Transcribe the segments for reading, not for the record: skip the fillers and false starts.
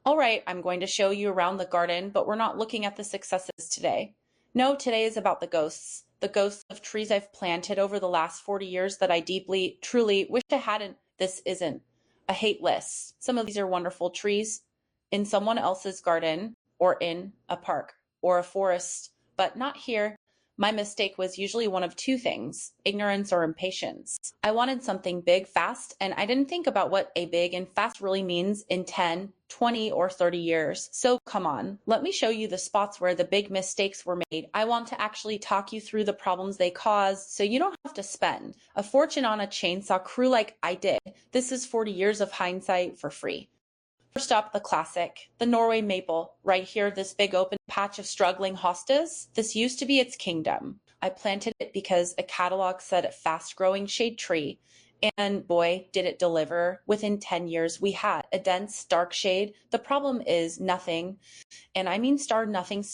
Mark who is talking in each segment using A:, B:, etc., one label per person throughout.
A: All right, I'm going to show you around the garden, but we're not looking at the successes today. No, today is about the ghosts of trees I've planted over the last 40 years that I deeply, truly wish I hadn't. This isn't a hate list. Some of these are wonderful trees in someone else's garden or in a park or a forest, but not here. My mistake was usually one of two things: ignorance or impatience. I wanted something big, fast, and I didn't think about what a big and fast really means in 10, 20, or 30 years. So come on, let me show you the spots where the big mistakes were made. I want to actually talk you through the problems they caused so you don't have to spend a fortune on a chainsaw crew like I did. This is 40 years of hindsight for free. First up, the classic, the Norway Maple. Right here, this big open patch of struggling hostas. This used to be its kingdom. I planted it because a catalog said a fast-growing shade tree, and boy, did it deliver. Within 10 years, we had a dense, dark shade. The problem is nothing, and I mean nothing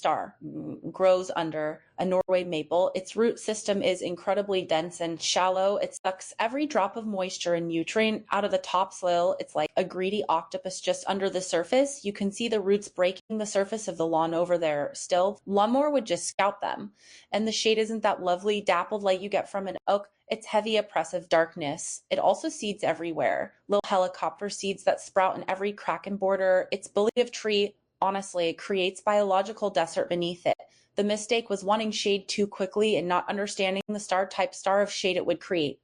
A: grows under a Norway maple. Its root system is incredibly dense and shallow. It sucks every drop of moisture and nutrient out of the topsoil. It's like a greedy octopus just under the surface. You can see the roots breaking the surface of the lawn over there. Still, lawnmower would just scout them. And the shade isn't that lovely dappled light you get from an oak. It's heavy, oppressive darkness. It also seeds everywhere. Little helicopter seeds that sprout in every crack and border. Its bully of tree, honestly, creates biological desert beneath it. The mistake was wanting shade too quickly and not understanding the star of shade it would create.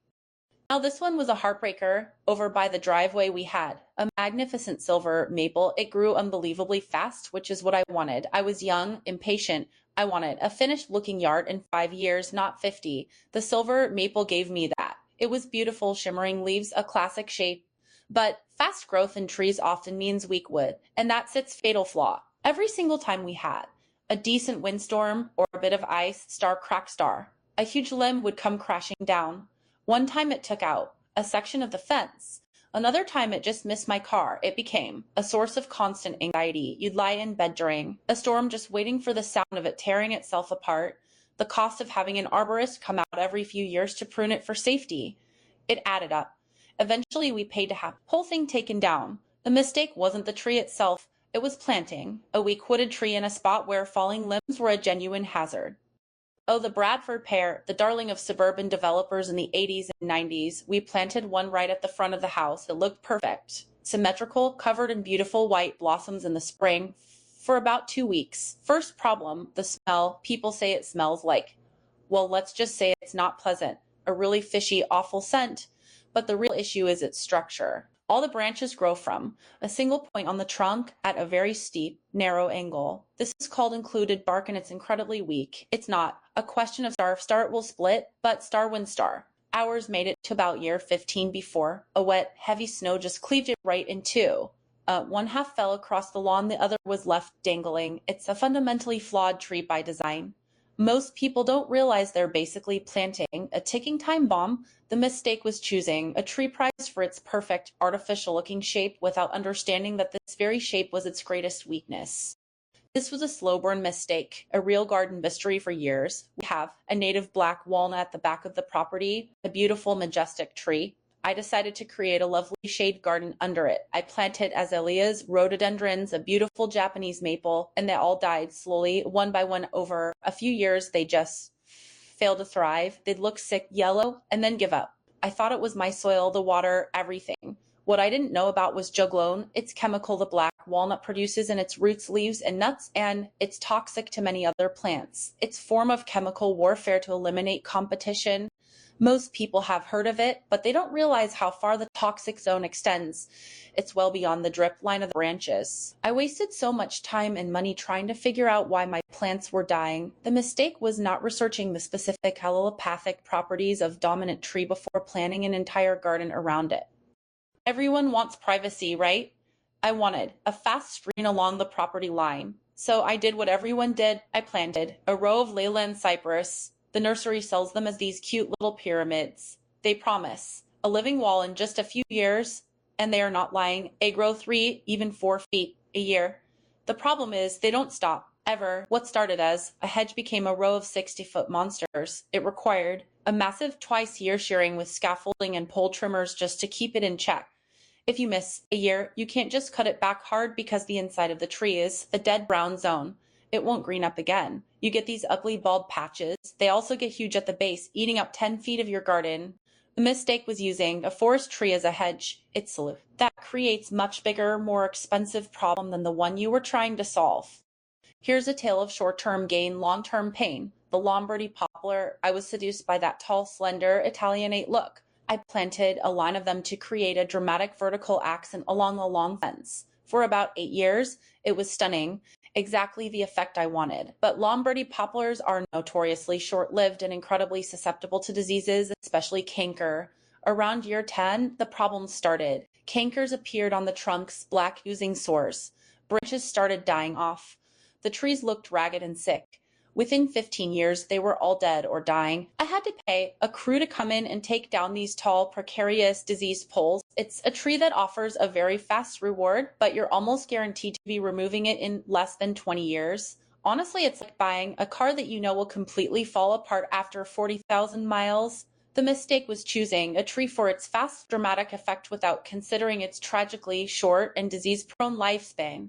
A: Now this one was a heartbreaker over by the driveway we had. A magnificent silver maple. It grew unbelievably fast, which is what I wanted. I was young, impatient. I wanted a finished looking yard in 5 years, not 50. The silver maple gave me that. It was beautiful, shimmering leaves, a classic shape. But fast growth in trees often means weak wood, and that's its fatal flaw. Every single time we had a decent windstorm or a bit of ice, crack star, a huge limb would come crashing down. One time it took out a section of the fence. Another time it just missed my car. It became a source of constant anxiety. You'd lie in bed during a storm just waiting for the sound of it tearing itself apart. The cost of having an arborist come out every few years to prune it for safety. It added up. Eventually we paid to have the whole thing taken down. The mistake wasn't the tree itself. It was planting a weak wooded tree in a spot where falling limbs were a genuine hazard. Oh, the Bradford Pear, the darling of suburban developers in the 80s and 90s. We planted one right at the front of the house. It looked perfect, symmetrical, covered in beautiful white blossoms in the spring for about 2 weeks. First problem, the smell. People say it smells like, well, let's just say it's not pleasant. A really fishy, awful scent. But the real issue is its structure. All the branches grow from a single point on the trunk at a very steep, narrow angle. This is called included bark and it's incredibly weak. It's not a question of star it will split, but star wins star. Ours made it to about year 15 before a wet, heavy snow just cleaved it right in two. One half fell across the lawn, the other was left dangling. It's a fundamentally flawed tree by design. Most people don't realize they're basically planting a ticking time bomb. The mistake was choosing a tree prized for its perfect, artificial-looking shape without understanding that this very shape was its greatest weakness. This was a slow-burn mistake, a real garden mystery for years. We have a native black walnut at the back of the property, a beautiful, majestic tree. I decided to create a lovely shade garden under it. I planted azaleas, rhododendrons, a beautiful Japanese maple, and they all died slowly, one by one over a few years. They just failed to thrive. They'd look sick, yellow, and then give up. I thought it was my soil, the water, everything. What I didn't know about was juglone. It's chemical the black walnut produces in its roots, leaves, and nuts, and it's toxic to many other plants. It's form of chemical warfare to eliminate competition. Most people have heard of it, but they don't realize how far the toxic zone extends. It's well beyond the drip line of the branches. I wasted so much time and money trying to figure out why my plants were dying. The mistake was not researching the specific allelopathic properties of dominant tree before planting an entire garden around it. Everyone wants privacy, right? I wanted a fast screen along the property line. So I did what everyone did. I planted a row of Leyland Cypress. The nursery sells them as these cute little pyramids. They promise a living wall in just a few years, and they are not lying. They grow 3, even 4 feet a year. The problem is they don't stop, ever. What started as a hedge became a row of 60-foot monsters. It required a massive twice-year shearing with scaffolding and pole trimmers just to keep it in check. If you miss a year, you can't just cut it back hard because the inside of the tree is a dead brown zone. It won't green up again. You get these ugly bald patches. They also get huge at the base, eating up 10 feet of your garden. The mistake was using a forest tree as a hedge. That creates much bigger, more expensive problem than the one you were trying to solve. Here's a tale of short-term gain, long-term pain. The Lombardy poplar, I was seduced by that tall, slender, Italianate look. I planted a line of them to create a dramatic vertical accent along a long fence. For about 8 years, it was stunning, exactly the effect I wanted. But Lombardy poplars are notoriously short-lived and incredibly susceptible to diseases, especially canker. Around year 10, the problems started. Cankers appeared on the trunks, black oozing sores. Branches started dying off. The trees looked ragged and sick. Within 15 years, they were all dead or dying. I had to pay a crew to come in and take down these tall, precarious, diseased poles. It's a tree that offers a very fast reward, but you're almost guaranteed to be removing it in less than 20 years. Honestly, it's like buying a car that you know will completely fall apart after 40,000 miles. The mistake was choosing a tree for its fast, dramatic effect without considering its tragically short and disease-prone lifespan.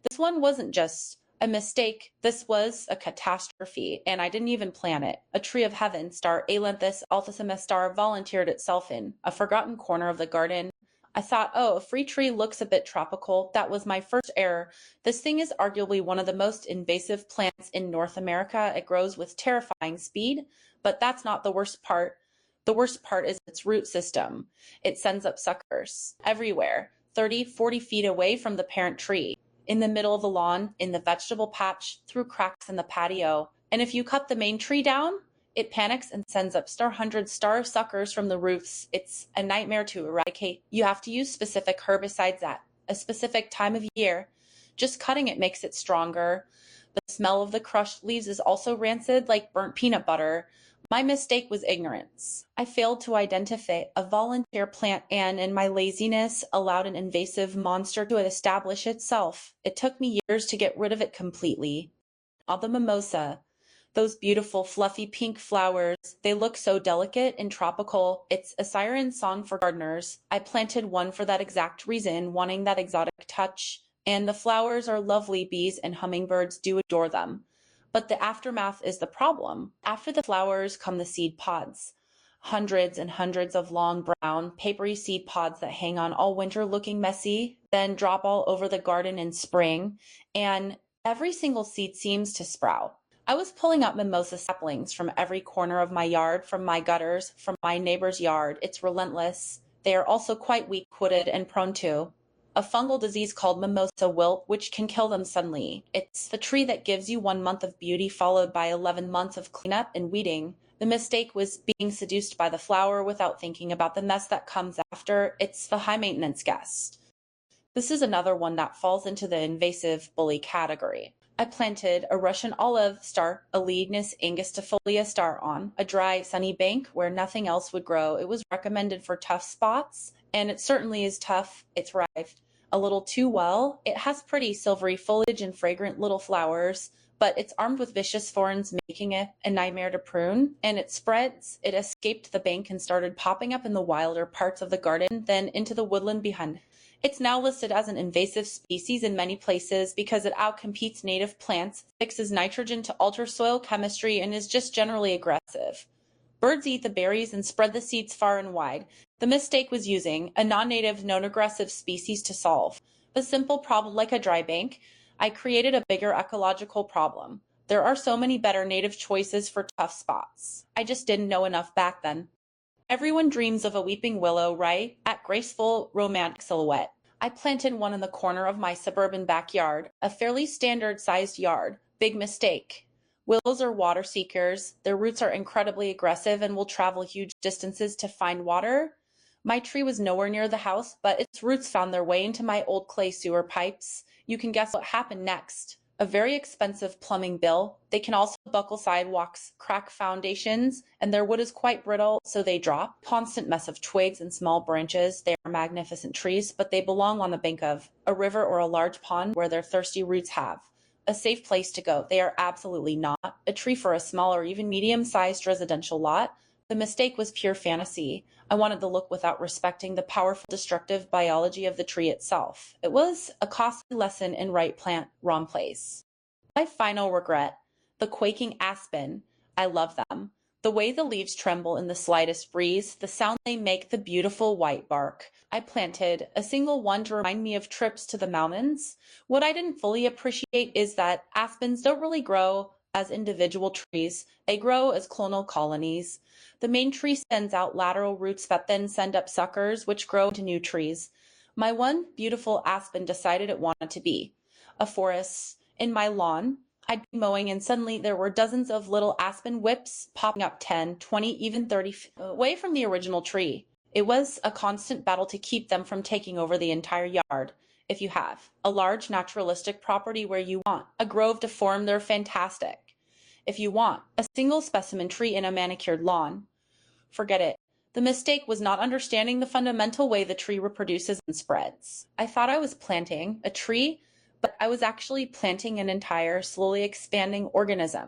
A: This one wasn't just a mistake. This was a catastrophe, and I didn't even plan it. A tree of heaven, star Ailanthus althissimestar, volunteered itself in a forgotten corner of the garden. I thought, oh, a free tree looks a bit tropical. That was my first error. This thing is arguably one of the most invasive plants in North America. It grows with terrifying speed, but that's not the worst part. The worst part is its root system. It sends up suckers everywhere, 30, 40 feet away from the parent tree, in the middle of the lawn, in the vegetable patch, through cracks in the patio. And if you cut the main tree down, it panics and sends up hundred star suckers from the roots. It's a nightmare to eradicate. You have to use specific herbicides at a specific time of year. Just cutting it makes it stronger. The smell of the crushed leaves is also rancid, like burnt peanut butter. My mistake was ignorance. I failed to identify a volunteer plant and, in my laziness, allowed an invasive monster to establish itself. It took me years to get rid of it completely. All the mimosa, those beautiful fluffy pink flowers, they look so delicate and tropical. It's a siren song for gardeners. I planted one for that exact reason, wanting that exotic touch. And the flowers are lovely. Bees and hummingbirds do adore them. But the aftermath is the problem. After the flowers come the seed pods. Hundreds and hundreds of long, brown, papery seed pods that hang on all winter looking messy, then drop all over the garden in spring, and every single seed seems to sprout. I was pulling up mimosa saplings from every corner of my yard, from my gutters, from my neighbor's yard. It's relentless. They are also quite weak-wooded and prone to a fungal disease called mimosa wilt, which can kill them suddenly. It's the tree that gives you 1 month of beauty followed by 11 months of cleanup and weeding. The mistake was being seduced by the flower without thinking about the mess that comes after. It's the high maintenance guest. This is another one that falls into the invasive bully category. I planted a Russian olive star, Aleagnus angustifolia star, on a dry, sunny bank where nothing else would grow. It was recommended for tough spots, and it certainly is tough. It thrived a little too well. It has pretty silvery foliage and fragrant little flowers, but it's armed with vicious thorns, making it a nightmare to prune. And it spreads. It escaped the bank and started popping up in the wilder parts of the garden, then into the woodland behind. It's now listed as an invasive species in many places because it outcompetes native plants, fixes nitrogen to alter soil chemistry, and is just generally aggressive. Birds eat the berries and spread the seeds far and wide. The mistake was using a non-native, non-aggressive species to solve a simple problem like a dry bank. I created a bigger ecological problem. There are so many better native choices for tough spots. I just didn't know enough back then. Everyone dreams of a weeping willow, right? At graceful, romantic silhouette. I planted one in the corner of my suburban backyard, a fairly standard-sized yard. Big mistake. Willows are water seekers. Their roots are incredibly aggressive and will travel huge distances to find water. My tree was nowhere near the house, but its roots found their way into my old clay sewer pipes. You can guess what happened next. A very expensive plumbing bill. They can also buckle sidewalks, crack foundations, and their wood is quite brittle, so they drop. Constant mess of twigs and small branches. They are magnificent trees, but they belong on the bank of a river or a large pond where their thirsty roots have a safe place to go. They are absolutely not a tree for a small or even medium-sized residential lot. The mistake was pure fantasy. I wanted the look without respecting the powerful destructive biology of the tree itself. It was a costly lesson in right plant, wrong place. My final regret, the quaking aspen. I love them. The way the leaves tremble in the slightest breeze, the sound they make, the beautiful white bark. I planted a single one to remind me of trips to the mountains. What I didn't fully appreciate is that aspens don't really grow as individual trees. They grow as clonal colonies. The main tree sends out lateral roots that then send up suckers, which grow into new trees. My one beautiful aspen decided it wanted to be a forest. In my lawn, I'd be mowing and suddenly there were dozens of little aspen whips popping up 10, 20, even 30 feet away from the original tree. It was a constant battle to keep them from taking over the entire yard. If you have a large naturalistic property where you want a grove to form, they're fantastic. If you want a single specimen tree in a manicured lawn, forget it. The mistake was not understanding the fundamental way the tree reproduces and spreads. I thought I was planting a tree, but I was actually planting an entire, slowly expanding organism.